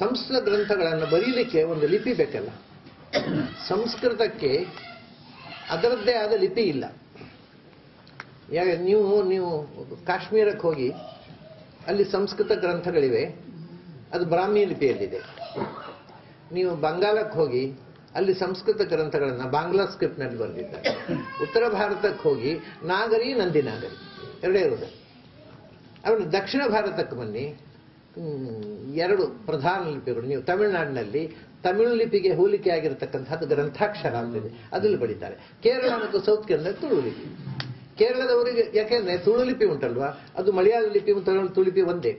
ಸಂಸ್ಕೃತ ಗ್ರಂಥಗಳನ್ನು ಬರೀಲಿಕ್ಕೆ ಒಂದು ಲಿಪಿ ಬೇಕಲ್ಲ. ಸಂಸ್ಕೃತಕ್ಕೆ ಅದರದ್ದೇ ಆದ ಲಿಪಿ ಇಲ್ಲ. ನೀವು ಕಾಶ್ಮೀರಕ್ಕೆ ಹೋಗಿ ಅಲ್ಲಿ ಸಂಸ್ಕೃತ ಗ್ರಂಥಗಳಿವೆ, ಅದು ಬ್ರಾಹ್ಮಿ ಲಿಪಿಯಲ್ಲಿದೆ. ನೀವು ಬಂಗಾಳಕ್ಕೆ ಹೋಗಿ ಅಲ್ಲಿ ಸಂಸ್ಕೃತ ಗ್ರಂಥಗಳನ್ನು ಬಾಂಗ್ಲಾ ಸ್ಕ್ರಿಪ್ಟ್ನಲ್ಲಿ ಬರೆದಿದ್ದಾರೆ. ಉತ್ತರ ಭಾರತಕ್ಕೆ ಹೋಗಿ ನಾಗರಿ, ನಂದಿ ನಾಗರಿ ಎರಡೇ ಇರೋದು. ಆಮೇಲೆ ದಕ್ಷಿಣ ಭಾರತಕ್ಕೆ ಬನ್ನಿ, ಎರಡು ಪ್ರಧಾನ ಲಿಪಿಗಳು. ನೀವು ತಮಿಳುನಾಡಿನಲ್ಲಿ ತಮಿಳು ಲಿಪಿಗೆ ಹೋಲಿಕೆ ಆಗಿರತಕ್ಕಂಥದ್ದು ಗ್ರಂಥಾಕ್ಷರ ಅಂತಿದೆ, ಅದರಲ್ಲಿ ಬರೀತಾರೆ. ಕೇರಳ ಮತ್ತು ಸೌತ್ ಕೇರಳ ತುಳು ಲಿಪಿ. ಕೇರಳದವರಿಗೆ ಯಾಕೆಂದ್ರೆ ತುಳು ಲಿಪಿ ಉಂಟಲ್ವಾ, ಅದು ಮಲಯಾಳ ಲಿಪಿ ಮತ್ತು ತುಳು ಲಿಪಿ ಒಂದೇ.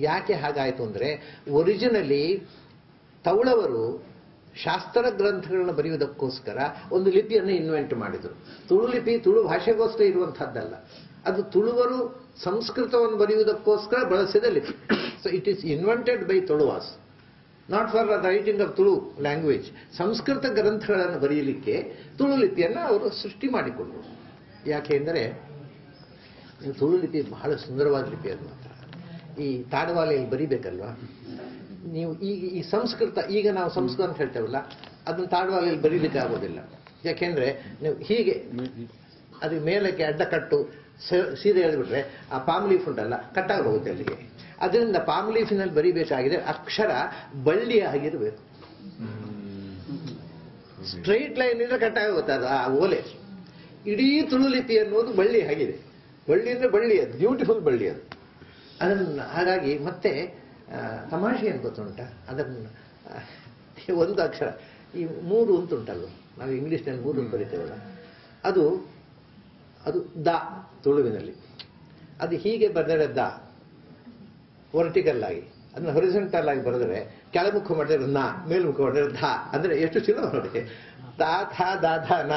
ಯಾಕೆ ಹಾಗಾಯಿತು ಅಂದರೆ, ಒರಿಜಿನಲಿ ತೌಳವರು ಶಾಸ್ತ್ರ ಗ್ರಂಥಗಳನ್ನ ಬರೆಯುವುದಕ್ಕೋಸ್ಕರ ಒಂದು ಲಿಪಿಯನ್ನು ಇನ್ವೆಂಟ್ ಮಾಡಿದರು. ತುಳು ಲಿಪಿ ತುಳು ಭಾಷೆಗೋಸ್ಕರ ಇರುವಂತಹದ್ದಲ್ಲ, ಅದು ತುಳುವರು ಸಂಸ್ಕೃತವನ್ನು ಬರೆಯುವುದಕ್ಕೋಸ್ಕರ ಬಳಸಿದ ಲಿಪಿ. So it is invented by Tuluvas, not for the writing of Tulu language. Sanskrit ಗ್ರಂಥಗಳನ್ನು ಬರೆಯಲಿಕ್ಕೆ ತುಳು ಲಿಪಿಯನ್ನು ಅವರು ಸೃಷ್ಟಿ ಮಾಡಿಕೊಂಡರು. ಯಾಕೆಂದರೆ ತುಳು ಲಿಪಿ ಬಹಳ ಸುಂದರವಾದ ಲಿಪಿ. ಅದು ಮಾತ್ರ ಈ ತಾಡವಾಲೆಯಲ್ಲಿ ಬರೀಬೇಕಲ್ವಾ, ನೀವು ಈ ಸಂಸ್ಕೃತ, ಈಗ ನಾವು ಸಂಸ್ಕೃತ ಅಂತ ಹೇಳ್ತೇವಲ್ಲ, ಅದನ್ನು ತಾಡವಾಲೆಯಲ್ಲಿ ಬರೀಲಿಕ್ಕೆ ಆಗೋದಿಲ್ಲ. ಯಾಕೆಂದ್ರೆ ನೀವು ಹೀಗೆ ಅದಕ್ಕೆ ಮೇಲಕ್ಕೆ ಅಡ್ಡ ಕಟ್ಟು ಸೀರೆ ಹೇಳಿಬಿಟ್ರೆ ಆ ಪಾಮ್ ಲೀಫ್ ಉಂಟಲ್ಲ ಕಟ್ಟಾಗಿ ಹೋಗುತ್ತೆ ಅಲ್ಲಿಗೆ. ಅದರಿಂದ ಪಾಮ್ ಲೀಫಿನಲ್ಲಿ ಬರೀಬೇಕಾಗಿದೆ ಅಕ್ಷರ ಬಳ್ಳಿ ಆಗಿರಬೇಕು. ಸ್ಟ್ರೈಟ್ ಲೈನ್ ಇದ್ರೆ ಕಟ್ಟಾಗಿ ಹೋಗುತ್ತೆ ಅದು ಆ ಓಲೆ. ಇಡೀ ತುಳು ಲಿಪಿ ಅನ್ನೋದು ಬಳ್ಳಿ ಆಗಿದೆ. ಬಳ್ಳಿ ಅಂದರೆ ಬಳ್ಳಿ, ಅದು ಬ್ಯೂಟಿಫುಲ್ ಬಳ್ಳಿ ಅದು. ಅದನ್ನು ಹಾಗಾಗಿ ಮತ್ತೆ ತಮಾಷೆ ಏನು ಗೊತ್ತುಂಟ, ಅದನ್ನು ಒಂದು ಅಕ್ಷರ ಈ ಮೂರು ಉಂಟಲ್ವ, ನಾವು ಇಂಗ್ಲೀಷ್ನಲ್ಲಿ ಮೂರು ಅಂತ ಬರೀತೇವಲ್ಲ, ಅದು ದ ತುಳುವಿನಲ್ಲಿ. ಅದು ಹೀಗೆ ಬರೆದರೆ ದ ವರ್ಟಿಕಲ್ ಆಗಿ, ಅದನ್ನ ಹೊರಿಸೆಂಟಲ್ ಆಗಿ ಬರೆದರೆ ಕೆಳಮುಖ ಮಾಡಿದ್ರೆ ನ, ಮೇಲ್ಮುಖ ಮಾಡಿದ್ರೆ ಧ. ಅಂದರೆ ಎಷ್ಟು ಚಿನ್ನ ನೋಡಿ, ತಾ ಥಾ ದಾ ಧ ನ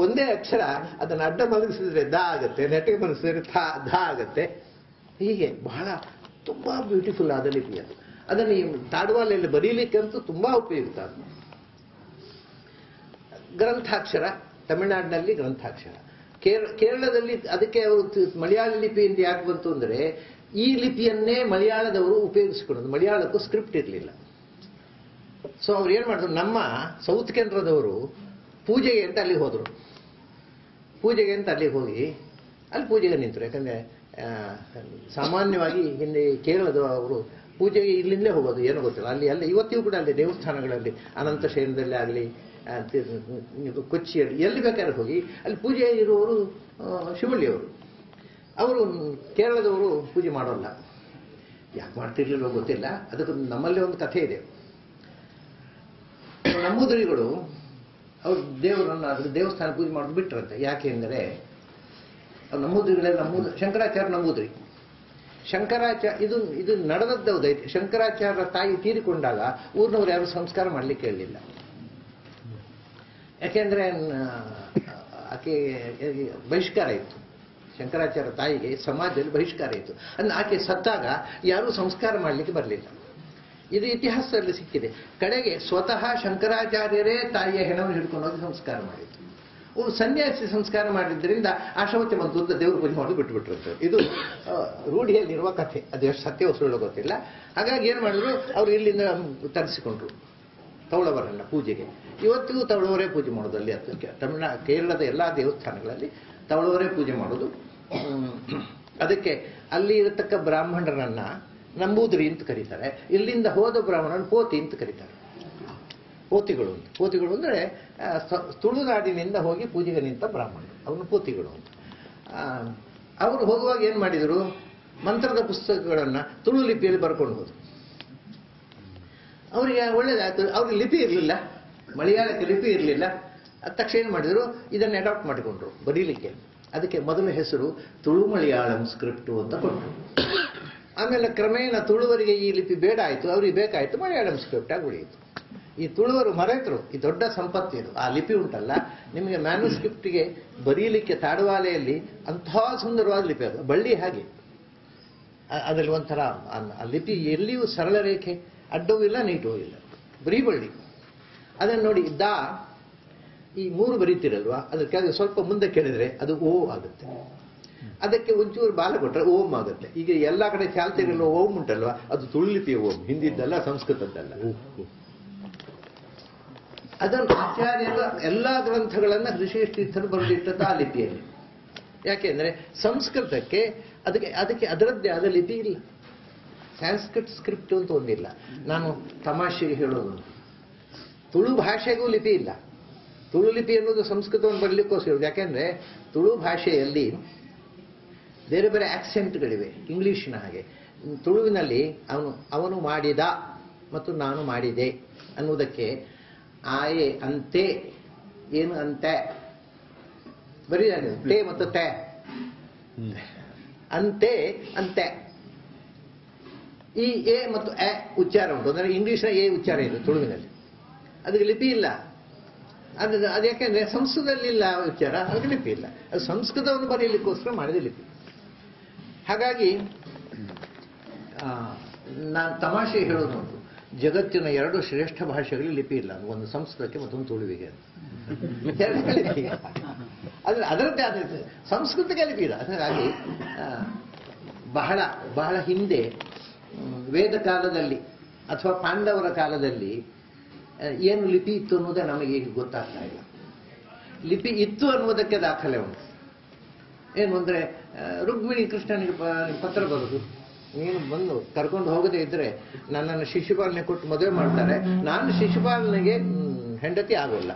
ಒಂದೇ ಅಕ್ಷರ. ಅದನ್ನು ಅಡ್ಡ ಮಲಗಿಸಿದ್ರೆ ದ ಆಗುತ್ತೆ, ನೆಟ್ಟಿಗೆ ಮಲಗಿಸಿದ್ರೆ ಧ ಆಗುತ್ತೆ. ಹೀಗೆ ಬಹಳ ತುಂಬ ಬ್ಯೂಟಿಫುಲ್ ಆದ ಲಿಪಿ ಅದು. ಅದನ್ನು ಈ ತಾಡವಾಲೆಯಲ್ಲಿ ಬರೀಲಿಕ್ಕಂತೂ ತುಂಬ ಉಪಯುಕ್ತ. ಅದು ಗ್ರಂಥಾಕ್ಷರ, ತಮಿಳುನಾಡಿನಲ್ಲಿ ಗ್ರಂಥಾಕ್ಷರ. ಕೇರಳದಲ್ಲಿ ಅದಕ್ಕೆ ಅವರು ಮಲಯಾಳ ಲಿಪಿಯಿಂದ ಯಾಕೆ ಬಂತು ಅಂದರೆ, ಈ ಲಿಪಿಯನ್ನೇ ಮಲಯಾಳದವರು ಉಪಯೋಗಿಸಿಕೊಂಡರು. ಮಲಯಾಳಕ್ಕೂ ಸ್ಕ್ರಿಪ್ಟ್ ಇರಲಿಲ್ಲ. ಸೊ ಅವ್ರು ಏನು ಮಾಡಿದ್ರು, ನಮ್ಮ ಸೌತ್ ಕೇಂದ್ರದವರು ಪೂಜೆಗೆ ಅಂತ ಅಲ್ಲಿಗೆ ಹೋದರು. ಪೂಜೆಗೆ ಅಂತ ಅಲ್ಲಿಗೆ ಹೋಗಿ ಅಲ್ಲಿ ಪೂಜೆಗೆ ನಿಂತರು. ಯಾಕಂದರೆ ಸಾಮಾನ್ಯವಾಗಿ ಹಿಂದೆ ಕೇರಳದವರು ಪೂಜೆಗೆ ಇಲ್ಲಿಂದಲೇ ಹೋಗೋದು, ಏನೋ ಗೊತ್ತಿಲ್ಲ. ಅಲ್ಲಿ ಇವತ್ತಿಗೂ ಕೂಡ ಅಲ್ಲಿ ದೇವಸ್ಥಾನಗಳಲ್ಲಿ ಅನಂತ ಶಯನದಲ್ಲೇ ಆಗಲಿ, ಕೊಚ್ಚಿಯಲ್ಲಿ, ಎಲ್ಲಿ ಬೇಕಾದ್ರೆ ಹೋಗಿ ಅಲ್ಲಿ ಪೂಜೆ ಇರುವವರು ಶಿವಳ್ಳಿಯವರು. ಅವರು ಕೇರಳದವರು ಪೂಜೆ ಮಾಡೋಲ್ಲ. ಯಾಕೆ ಮಾಡ್ತಿರ್ಲಿಲ್ಲೋ ಗೊತ್ತಿಲ್ಲ. ಅದಕ್ಕೆ ನಮ್ಮಲ್ಲಿ ಒಂದು ಕಥೆ ಇದೆ. ನಂಬೂದರಿಗಳು ಅವರು ದೇವರನ್ನು ಅದ್ರ ದೇವಸ್ಥಾನ ಪೂಜೆ ಮಾಡೋದು ಬಿಟ್ರಂತೆ. ಯಾಕೆ ಅಂದರೆ ನಂಬೂದರಿಗಳೆಲ್ಲ ಶಂಕರಾಚಾರ್ಯ ನಂಬೂದರಿ. ಇದು ನಡೆದದ್ದೌದೈತೆ. ಶಂಕರಾಚಾರ್ಯ ತಾಯಿ ತೀರಿಕೊಂಡಾಗ ಊರಿನವ್ರು ಯಾರು ಸಂಸ್ಕಾರ ಮಾಡಲಿಕ್ಕೆ ಹೇಳಲಿಲ್ಲ. ಯಾಕೆಂದರೆ ಆಕೆ ಬಹಿಷ್ಕಾರ ಇತ್ತು. ಶಂಕರಾಚಾರ್ಯ ತಾಯಿಗೆ ಸಮಾಜದಲ್ಲಿ ಬಹಿಷ್ಕಾರ ಇತ್ತು. ಅಂದ್ರೆ ಆಕೆ ಸತ್ತಾಗ ಯಾರೂ ಸಂಸ್ಕಾರ ಮಾಡಲಿಕ್ಕೆ ಬರಲಿಲ್ಲ. ಇದು ಇತಿಹಾಸದಲ್ಲಿ ಸಿಕ್ಕಿದೆ. ಕಡೆಗೆ ಸ್ವತಃ ಶಂಕರಾಚಾರ್ಯರೇ ತಾಯಿಯ ಹೆಣವನ್ನು ಹಿಡ್ಕೊಂಡು ಹೋಗಿ ಸಂಸ್ಕಾರ ಮಾಡಿತ್ತು. ಸನ್ಯಾಸಿ ಸಂಸ್ಕಾರ ಮಾಡಿದ್ರಿಂದ ಆಶಾವತ್ಯ ಬಂತು ಅಂತ ದೇವರು ಪೂಜೆ ಮಾಡೋದು ಬಿಟ್ಟುಬಿಟ್ರು. ಇದು ರೂಢಿಯಲ್ಲಿರುವ ಕಥೆ. ಅದು ಎಷ್ಟು ಸತ್ಯವೋ ಸುಳ್ಳು ಗೊತ್ತಿಲ್ಲ. ಹಾಗಾಗಿ ಏನು ಮಾಡಿದ್ರು, ಅವರು ಇಲ್ಲಿಂದ ತರಿಸಿಕೊಂಡ್ರು ತೌಳವರನ್ನ ಪೂಜೆಗೆ. ಇವತ್ತಿಗೂ ತೌಳವರೇ ಪೂಜೆ ಮಾಡೋದು ಅಲ್ಲಿ. ಕೇರಳದ ಎಲ್ಲ ದೇವಸ್ಥಾನಗಳಲ್ಲಿ ತೌಳವರೇ ಪೂಜೆ ಮಾಡೋದು. ಅದಕ್ಕೆ ಅಲ್ಲಿ ಇರತಕ್ಕ ಬ್ರಾಹ್ಮಣರನ್ನ ನಂಬೂದಿರಿ ಅಂತ ಕರೀತಾರೆ. ಇಲ್ಲಿಂದ ಹೋದ ಬ್ರಾಹ್ಮಣನ ಪೋತಿ ಅಂತ ಕರೀತಾರೆ. ಪೋತಿಗಳು ಅಂದರೆ ತುಳುನಾಡಿನಿಂದ ಹೋಗಿ ಪೂಜೆಗೆ ನಿಂತ ಬ್ರಾಹ್ಮಣರು, ಅವನು ಪೋತಿಗಳು ಅಂತ. ಅವರು ಹೋಗುವಾಗ ಏನು ಮಾಡಿದರು, ಮಂತ್ರದ ಪುಸ್ತಕಗಳನ್ನು ತುಳು ಲಿಪಿಯಲ್ಲಿ ಬರ್ಕೊಂಡು ಹೋದರು. ಅವರಿಗೆ ಒಳ್ಳೇದಾಯ್ತು. ಅವ್ರಿಗೆ ಲಿಪಿ ಇರಲಿಲ್ಲ, ಮಲಯಾಳಕ್ಕೆ ಲಿಪಿ ಇರಲಿಲ್ಲ. ಅದ ತಕ್ಷಣ ಏನು ಮಾಡಿದರು, ಇದನ್ನು ಅಡಾಪ್ಟ್ ಮಾಡಿಕೊಂಡ್ರು ಬರೀಲಿಕ್ಕೆ. ಅದಕ್ಕೆ ಮೊದಲ ಹೆಸರು ತುಳು ಮಲಯಾಳಂ ಸ್ಕ್ರಿಪ್ಟು ಅಂತ ಕೊಟ್ಟರು. ಆಮೇಲೆ ಕ್ರಮೇಣ ತುಳುವರಿಗೆ ಈ ಲಿಪಿ ಬೇಡ ಆಯಿತು, ಅವ್ರಿಗೆ ಬೇಕಾಯಿತು, ಮಲಯಾಳಂ ಸ್ಕ್ರಿಪ್ಟ್ ಆಗಿ ಉಳಿಯಿತು. ಈ ತುಳುವರು ಮರೆತರು ಈ ದೊಡ್ಡ ಸಂಪತ್ತಿರು. ಆ ಲಿಪಿ ಉಂಟಲ್ಲ, ನಿಮಗೆ ಮ್ಯಾನುಸ್ಕ್ರಿಪ್ಟಿಗೆ ಬರೀಲಿಕ್ಕೆ ತಾಡವಾಲೆಯಲ್ಲಿ ಅಂತಹ ಸುಂದರವಾದ ಲಿಪಿ. ಅದು ಬಳ್ಳಿ ಹಾಗೆ, ಅದರಲ್ಲಿ ಒಂಥರ ಆ ಲಿಪಿ ಎಲ್ಲಿಯೂ ಸರಳ ರೇಖೆ, ಅಡ್ಡವೂ ಇಲ್ಲ, ನೀಟವೂ ಇಲ್ಲ, ಬರೀ ಬಳ್ಳಿ. ಅದನ್ನು ನೋಡಿ, ಈ ಮೂರು ಬರೀತಿರಲ್ವಾ, ಅದ್ರ ಕೆಳಗೆ ಸ್ವಲ್ಪ ಮುಂದೆ ಕೇಳಿದ್ರೆ ಅದು ಓ ಆಗುತ್ತೆ. ಅದಕ್ಕೆ ಒಂಚೂರು ಬಾಲ ಕೊಟ್ಟರೆ ಓಂ ಆಗುತ್ತೆ. ಈಗ ಎಲ್ಲ ಕಡೆ ಚಾಲ್ತಿಗಳು ಓಂ ಉಂಟಲ್ವಾ, ಅದು ತುಳು ಲಿಪಿಯ ಓಂ, ಹಿಂದಿದ್ದಲ್ಲ, ಸಂಸ್ಕೃತದ್ದಲ್ಲ. ಅದನ್ನು ಆಚಾರ್ಯರ ಎಲ್ಲ ಗ್ರಂಥಗಳನ್ನು ಋಷಿತೀರ್ಥರು ಬರೆದಿಟ್ಟದ್ದು ಆ ಲಿಪಿಯಲ್ಲಿ. ಯಾಕೆಂದ್ರೆ ಸಂಸ್ಕೃತಕ್ಕೆ ಅದಕ್ಕೆ ಅದರದ್ದೇ ಆದ ಲಿಪಿ ಇಲ್ಲ. ಸಂಸ್ಕೃತ್ ಸ್ಕ್ರಿಪ್ಟ್ ಅಂತ ಒಂದಿಲ್ಲ. ನಾನು ತಮಾಷೆಗೆ ಹೇಳೋದು, ತುಳು ಭಾಷೆಗೂ ಲಿಪಿ ಇಲ್ಲ. ತುಳು ಲಿಪಿ ಅನ್ನೋದು ಸಂಸ್ಕೃತವನ್ನು ಬರಲಿಕ್ಕೋಸ್ಕರ. ಯಾಕೆಂದ್ರೆ ತುಳು ಭಾಷೆಯಲ್ಲಿ ಬೇರೆ ಬೇರೆ ಆಕ್ಸೆಂಟ್ಗಳಿವೆ, ಇಂಗ್ಲಿಷ್ನ ಹಾಗೆ. ತುಳುವಿನಲ್ಲಿ ಅವನು ಮಾಡಿದ ಮತ್ತು ನಾನು ಮಾಡಿದೆ ಅನ್ನುವುದಕ್ಕೆ ಆಯೆ ಅಂತೆ, ಏನು ಅಂತೆ ಬರೀ ತೇ ಮತ್ತು ತೆ, ಅಂತೆ ಅಂತೆ. ಈ ಎ ಮತ್ತು ಎ ಉಚ್ಚಾರ ಉಂಟು. ಅಂದರೆ ಇಂಗ್ಲಿಷ್ನ ಎ ಉಚ್ಚಾರ ಇದೆ ತುಳುವಿನಲ್ಲಿ, ಅದಕ್ಕೆ ಲಿಪಿ ಇಲ್ಲ. ಅದು ಯಾಕೆಂದ್ರೆ ಸಂಸ್ಕೃತದಲ್ಲಿ ಇಲ್ಲ ಉಚ್ಚಾರ, ಅದಕ್ಕೆ ಲಿಪಿ ಇಲ್ಲ. ಅದು ಸಂಸ್ಕೃತವನ್ನು ಬರೆಯಲಿಕ್ಕೋಸ್ಕರ ಮಾಡಿದ ಲಿಪಿ. ಹಾಗಾಗಿ ನಾನು ತಮಾಷೆ ಹೇಳೋದು ಉಂಟು, ಜಗತ್ತಿನ 2 ಶ್ರೇಷ್ಠ ಭಾಷೆಗಳಲ್ಲಿ ಲಿಪಿ ಇಲ್ಲ, ಒಂದು ಸಂಸ್ಕೃತಕ್ಕೆ ಮತ್ತೊಂದು ತುಳುವಿಗೆ. ಆದರೆ ಅದರದ್ದೇ ಆದ ಸಂಸ್ಕೃತಕ್ಕೆ ಲಿಪಿ ಇಲ್ಲ. ಹಾಗಾಗಿ ಬಹಳ ಬಹಳ ಹಿಂದೆ ವೇದ ಕಾಲದಲ್ಲಿ ಅಥವಾ ಪಾಂಡವರ ಕಾಲದಲ್ಲಿ ಏನು ಲಿಪಿ ಇತ್ತು ಅನ್ನೋದೇ ನಮಗೆ ಈಗ ಗೊತ್ತಾಗ್ತಾ ಇಲ್ಲ. ಲಿಪಿ ಇತ್ತು ಅನ್ನುವುದಕ್ಕೆ ದಾಖಲೆ ಉಂಟು. ಏನು ಅಂದರೆ ರುಕ್ಮಿಣಿ ಕೃಷ್ಣನಿಗೆ ಪತ್ರ ಬರೋದು, ನೀನು ಬಂದು ಕರ್ಕೊಂಡು ಹೋಗದೇ ಇದ್ರೆ ನನ್ನನ್ನು ಶಿಶುಪಾಲನೆ ಕೊಟ್ಟು ಮದುವೆ ಮಾಡ್ತಾರೆ, ನಾನು ಶಿಶುಪಾಲನೆಗೆ ಹೆಂಡತಿ ಆಗೋಲ್ಲ,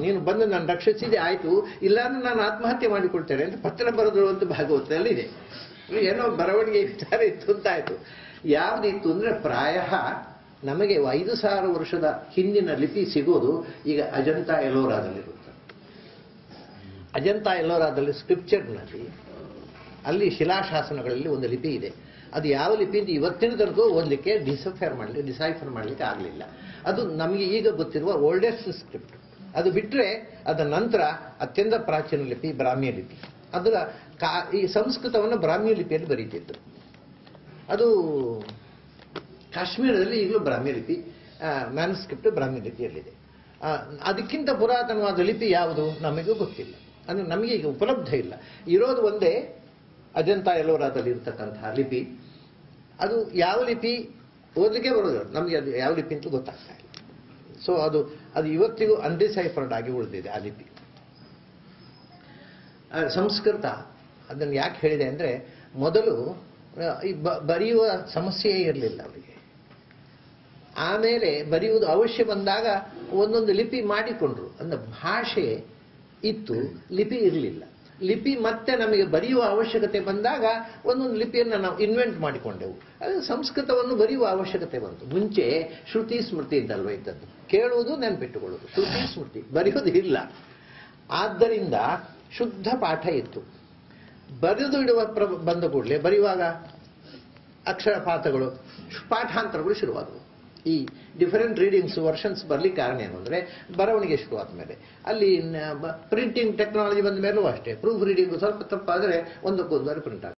ನೀನು ಬಂದು ನಾನು ರಕ್ಷಿಸಿದೆ ಆಯಿತು, ಇಲ್ಲಾಂದ್ರೆ ನಾನು ಆತ್ಮಹತ್ಯೆ ಮಾಡಿಕೊಳ್ತೇನೆ ಅಂತ ಪತ್ರ ಬರೆದು ಅಂತ ಭಾಗವತದಲ್ಲಿದೆ. ಏನೋ ಬರವಣಿಗೆ ವಿಚಾರ ಇತ್ತು ಅಂತಾಯಿತು. ಯಾವುದಿತ್ತು ಅಂದರೆ ಪ್ರಾಯ ನಮಗೆ 5,000 ವರ್ಷದ ಹಿಂದಿನ ಲಿಪಿ ಸಿಗೋದು ಈಗ ಅಜಂತಾ ಎಲೋರಾದಲ್ಲಿರುತ್ತೆ. ಅಜಂತಾ ಎಲೋರಾದಲ್ಲಿ ಸ್ಕ್ರಿಪ್ಚರ್ನಲ್ಲಿ ಅಲ್ಲಿ ಶಿಲಾಶಾಸನಗಳಲ್ಲಿ ಒಂದು ಲಿಪಿ ಇದೆ. ಅದು ಯಾವ ಲಿಪಿ ಅಂತ ಇವತ್ತಿನ ತನಕ ಓದಲಿಕ್ಕೆ ಡಿಸೈಫರ್ ಮಾಡಲಿಕ್ಕೆ ಆಗಲಿಲ್ಲ. ಅದು ನಮಗೆ ಈಗ ಗೊತ್ತಿರುವ ಓಲ್ಡೆಸ್ಟ್ ಸ್ಕ್ರಿಪ್ಟ್. ಅದು ಬಿಟ್ಟರೆ ಅದರ ನಂತರ ಅತ್ಯಂತ ಪ್ರಾಚೀನ ಲಿಪಿ ಬ್ರಾಹ್ಮ್ಯ ಲಿಪಿ. ಅದರ ಈ ಸಂಸ್ಕೃತವನ್ನು ಬ್ರಾಹ್ಮ್ಯ ಲಿಪಿಯಲ್ಲಿ ಬರೀತಿದ್ರು. ಅದು ಕಾಶ್ಮೀರದಲ್ಲಿ ಈಗಲೂ ಬ್ರಾಹ್ಮ್ಯ ಲಿಪಿ, ಮ್ಯಾನುಸ್ಕ್ರಿಪ್ಟ್ ಬ್ರಾಹ್ಮ್ಯ ಲಿಪಿಯಲ್ಲಿದೆ. ಅದಕ್ಕಿಂತ ಪುರಾತನವಾದ ಲಿಪಿ ಯಾವುದು ನಮಗೂ ಗೊತ್ತಿಲ್ಲ, ಅಂದರೆ ನಮಗೆ ಈಗ ಉಪಲಬ್ಧ ಇಲ್ಲ. ಇರೋದು ಒಂದೇ ಅಜಂತಾ ಎಲೋರಾದಲ್ಲಿ ಇರ್ತಕ್ಕಂತಹ ಲಿಪಿ. ಅದು ಯಾವ ಲಿಪಿ ಓದಲಿಕ್ಕೆ ಬರೋದು, ನಮಗೆ ಅದು ಯಾವ ಲಿಪಿ ಅಂತ ಗೊತ್ತಾಗ್ತಾ ಇಲ್ಲ. ಸೊ ಅದು ಇವತ್ತಿಗೂ ಅನ್ಡಿಸೈಫರ್ಡ್ ಆಗಿ ಉಳಿದಿದೆ ಆ ಲಿಪಿ. ಸಂಸ್ಕೃತ ಅದನ್ನು ಯಾಕೆ ಹೇಳಿದೆ ಅಂದರೆ, ಮೊದಲು ಬರೆಯುವ ಸಮಸ್ಯೆಯೇ ಇರಲಿಲ್ಲ ಅವರಿಗೆ. ಆಮೇಲೆ ಬರೆಯುವುದು ಅವಶ್ಯ ಬಂದಾಗ ಒಂದೊಂದು ಲಿಪಿ ಮಾಡಿಕೊಂಡ್ರು. ಅಂದರೆ ಭಾಷೆ ಇತ್ತು, ಲಿಪಿ ಇರಲಿಲ್ಲ. ಲಿಪಿ ಮತ್ತೆ ನಮಗೆ ಬರೆಯುವ ಅವಶ್ಯಕತೆ ಬಂದಾಗ ಒಂದೊಂದು ಲಿಪಿಯನ್ನು ನಾವು ಇನ್ವೆಂಟ್ ಮಾಡಿಕೊಂಡೆವು. ಅದು ಸಂಸ್ಕೃತವನ್ನು ಬರೆಯುವ ಅವಶ್ಯಕತೆ ಬಂತು. ಮುಂಚೆ ಶ್ರುತಿ ಸ್ಮೃತಿ ಇದ್ದಲ್ವ ಇದ್ದದ್ದು, ಕೇಳುವುದು ನೆನಪಿಟ್ಟುಕೊಳ್ಳೋದು, ಶ್ರುತಿ ಸ್ಮೃತಿ ಬರೆಯುವುದು ಇಲ್ಲ. ಆದ್ದರಿಂದ ಶುದ್ಧ ಪಾಠ ಇತ್ತು. ಬರೆದು ಇಡುವ ಬಂದ ಕೂಡಲೇ ಬರೆಯುವಾಗ ಅಕ್ಷರಪಾತಗಳು, ಪಾಠಾಂತರಗಳು ಶುರುವಾದವು. ಈ ಡಿಫರೆಂಟ್ ರೀಡಿಂಗ್ಸ್ ವರ್ಷನ್ಸ್ ಬರಲಿಕ್ಕೆ ಕಾರಣ ಏನು ಅಂದರೆ ಬರವಣಿಗೆ ಶುರುವಾದ ಮೇಲೆ. ಅಲ್ಲಿ ಪ್ರಿಂಟಿಂಗ್ ಟೆಕ್ನಾಲಜಿ ಬಂದ ಮೇಲೂ ಅಷ್ಟೇ, ಪ್ರೂಫ್ ರೀಡಿಂಗು ಸ್ವಲ್ಪ ತಪ್ಪಾದರೆ ಒಂದಕ್ಕೊಂದು ಪ್ರಿಂಟ್ ಆಗುತ್ತೆ.